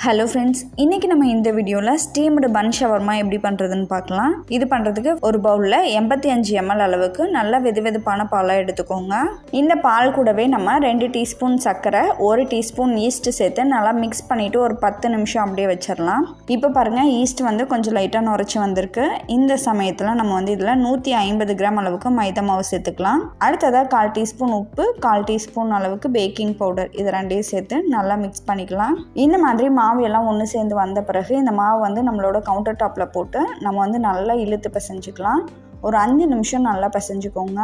Hello friends, இன்றைக்கி நம்ம இந்த வீடியோவில் ஸ்டீம்டு பன் ஷவர்மா எப்படி பண்ணுறதுன்னு பார்க்கலாம். இது பண்ணுறதுக்கு ஒரு பவுலில் 85 ml அளவுக்கு நல்ல வெதுவெதுப்பான பாலாக எடுத்துக்கோங்க. இந்த பால் கூடவே நம்ம 2 டீஸ்பூன் சர்க்கரை, 1 டீஸ்பூன் ஈஸ்ட்டு சேர்த்து நல்லா மிக்ஸ் பண்ணிவிட்டு ஒரு 10 நிமிஷம் அப்படியே வச்சிடலாம். இப்போ பாருங்கள், ஈஸ்ட் வந்து கொஞ்சம் லைட்டாக நுரைச்சி வந்திருக்கு. இந்த சமயத்தில் நம்ம வந்து இதில் 150 கிராம் அளவுக்கு மைதா மாவு சேர்த்துக்கலாம். அடுத்ததாக 1/4 டீஸ்பூன் உப்பு, 1/4 டீஸ்பூன் அளவுக்கு பேக்கிங் பவுடர், இது ரெண்டையும் சேர்த்து நல்லா மிக்ஸ் பண்ணிக்கலாம். இந்த மாதிரி மாவு எல்லாம் ஒன்று சேர்ந்து வந்த பிறகு இந்த மாவு வந்து நம்மளோட கவுண்டர் டாப்பில் போட்டு நம்ம வந்து நல்லா இழுத்து பிசைஞ்சிக்கலாம். ஒரு 5 நிமிஷம் நல்லா பிசைஞ்சுக்கோங்க.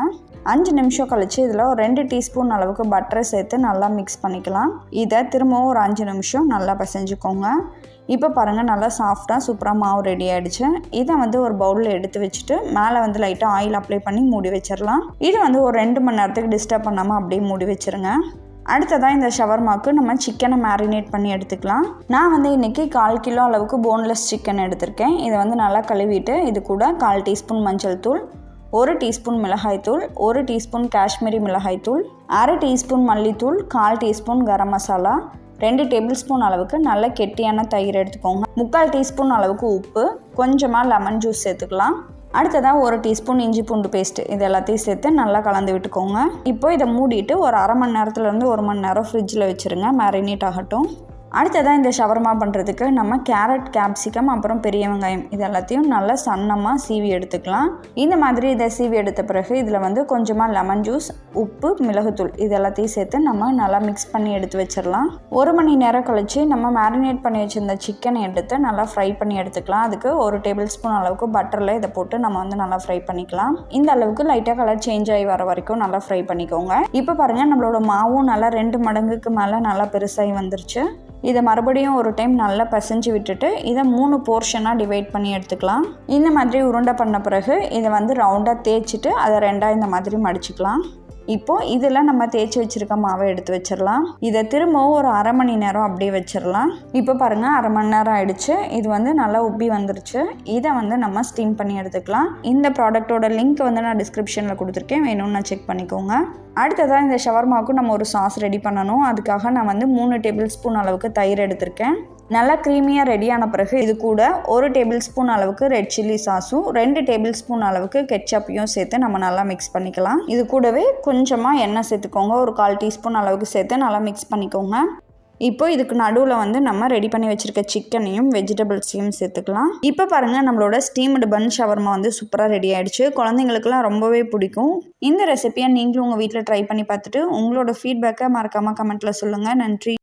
5 நிமிஷம் கழித்து இதில் ஒரு 2 டீஸ்பூன் அளவுக்கு பட்டரை சேர்த்து நல்லா மிக்ஸ் பண்ணிக்கலாம். இதை திரும்பவும் ஒரு 5 நிமிஷம் நல்லா பிசைஞ்சுக்கோங்க. இப்போ பாருங்கள், நல்லா சாஃப்டாக சூப்பராக மாவு ரெடி ஆகிடுச்சு. இதை வந்து ஒரு பவுலில் எடுத்து வச்சுட்டு மேலே வந்து லைட்டாக ஆயில் அப்ளை பண்ணி மூடி வச்சிடலாம். இது வந்து ஒரு 2 மணி நேரத்துக்கு டிஸ்டர்ப் பண்ணாமல் அப்படியே மூடி வச்சுருங்க. அடுத்ததாக இந்த ஷவர்மாவுக்கு நம்ம சிக்கனை மேரினேட் பண்ணி எடுத்துக்கலாம். நான் வந்து இன்றைக்கி 1/4 கிலோ அளவுக்கு போன்லெஸ் சிக்கன் எடுத்திருக்கேன். இதை வந்து நல்லா கழுவிட்டு இது கூட 1/4 டீஸ்பூன் மஞ்சள் தூள், 1 டீஸ்பூன் மிளகாய்த்தூள், 1 டீஸ்பூன் காஷ்மீரி மிளகாய்த்தூள், 1/2 டீஸ்பூன் மல்லித்தூள், 1/4 teaspoon garam masala, 2 table spoon அளவுக்கு நல்ல கெட்டியான தயிர் எடுத்துக்கோங்க. 3/4 டீஸ்பூன் அளவுக்கு உப்பு, கொஞ்சமாக லெமன் ஜூஸ் சேர்த்துக்கலாம். அடுத்ததாக 1 டீஸ்பூன் இஞ்சி பூண்டு பேஸ்ட்டு, இது எல்லாத்தையும் சேர்த்து நல்லா கலந்து விட்டுக்கோங்க. இப்போ இதை மூடிட்டு ஒரு அரை மணி நேரத்துலேருந்து 1 மணி நேரம் ஃப்ரிட்ஜில் வச்சுருங்க, மேரினேட் ஆகட்டும். அடுத்ததாக இந்த ஷவர்மா பண்ணுறதுக்கு நம்ம கேரட், கேப்சிகம், அப்புறம் பெரிய வெங்காயம், இது எல்லாத்தையும் நல்லா சன்னமாக சீவி எடுத்துக்கலாம். இந்த மாதிரி இதை சீவி எடுத்த பிறகு இதில் வந்து கொஞ்சமாக லெமன் ஜூஸ், உப்பு, மிளகுத்தூள், இது எல்லாத்தையும் சேர்த்து நம்ம நல்லா மிக்ஸ் பண்ணி எடுத்து வச்சிடலாம். 1 மணி நேரம் கழித்து நம்ம மேரினேட் பண்ணி வச்சுருந்த சிக்கனை எடுத்து நல்லா ஃப்ரை பண்ணி எடுத்துக்கலாம். அதுக்கு 1 டேபிள் ஸ்பூன் அளவுக்கு பட்டரில் இதை போட்டு நம்ம வந்து நல்லா ஃப்ரை பண்ணிக்கலாம். இந்த அளவுக்கு லைட்டாக கலர் சேஞ்ச் ஆகி வர வரைக்கும் நல்லா ஃப்ரை பண்ணிக்கோங்க. இப்போ பாருங்கள், நம்மளோட மாவும் நல்லா 2 மடங்குக்கு மேலே நல்லா பெருசாகி வந்துருச்சு. இதை மறுபடியும் ஒரு டைம் நல்லா பிசைஞ்சு விட்டுட்டு இதை 3 போர்ஷனாக டிவைட் பண்ணி எடுத்துக்கலாம். இந்த மாதிரி உருண்டை பண்ண பிறகு இதை வந்து ரவுண்டாக தேய்ச்சிட்டு அதை 2ஆக இந்த மாதிரி மடிச்சுக்கலாம். இப்போது இதில் நம்ம தேய்ச்சி வச்சுருக்க மாவை எடுத்து வச்சிடலாம். இதை திரும்பவும் ஒரு அரை மணி நேரம் அப்படியே வச்சிடலாம். இப்போ பாருங்கள், அரை மணி நேரம் ஆயிடுச்சு. இது வந்து நல்லா உப்பி வந்துருச்சு. இதை வந்து நம்ம ஸ்டீம் பண்ணி எடுத்துக்கலாம். இந்த ப்ராடக்டோட லிங்க் வந்து நான் டிஸ்கிரிப்ஷனில் கொடுத்துருக்கேன், வேணும்னு செக் பண்ணிக்கோங்க. அடுத்ததாக இந்த ஷவர்மாவுக்கு நம்ம ஒரு சாஸ் ரெடி பண்ணணும். அதுக்காக நான் வந்து 3 டேபிள் ஸ்பூன் அளவுக்கு தயிர் எடுத்திருக்கேன். நல்லா க்ரீமியாக ரெடியான பிறகு இது கூட 1 டேபிள் ஸ்பூன் அளவுக்கு ரெட் சில்லி சாஸும் 2 டேபிள் ஸ்பூன் அளவுக்கு கெட்சப்பையும் சேர்த்து நம்ம நல்லா மிக்ஸ் பண்ணிக்கலாம். இது கூடவே கொஞ்சமாக எண்ணெய் சேர்த்துக்கோங்க. ஒரு 1/4 டீஸ்பூன் அளவுக்கு சேர்த்து நல்லா மிக்ஸ் பண்ணிக்கோங்க. இப்போ இதுக்கு நடுவில் வந்து நம்ம ரெடி பண்ணி வச்சுருக்க சிக்கனையும் வெஜிடபிள்ஸையும் சேர்த்துக்கலாம். இப்போ பாருங்கள், நம்மளோட ஸ்டீம்டு பன் ஷவர்மா வந்து சூப்பராக ரெடி ஆகிடுச்சு. குழந்தைங்களுக்குலாம் ரொம்பவே பிடிக்கும். இந்த ரெசிபியை நீங்களும் உங்கள் வீட்டில் ட்ரை பண்ணி பார்த்துட்டு உங்களோட ஃபீட்பேக்கை மறக்காமல் கமெண்ட்டில் சொல்லுங்கள். நன்றி.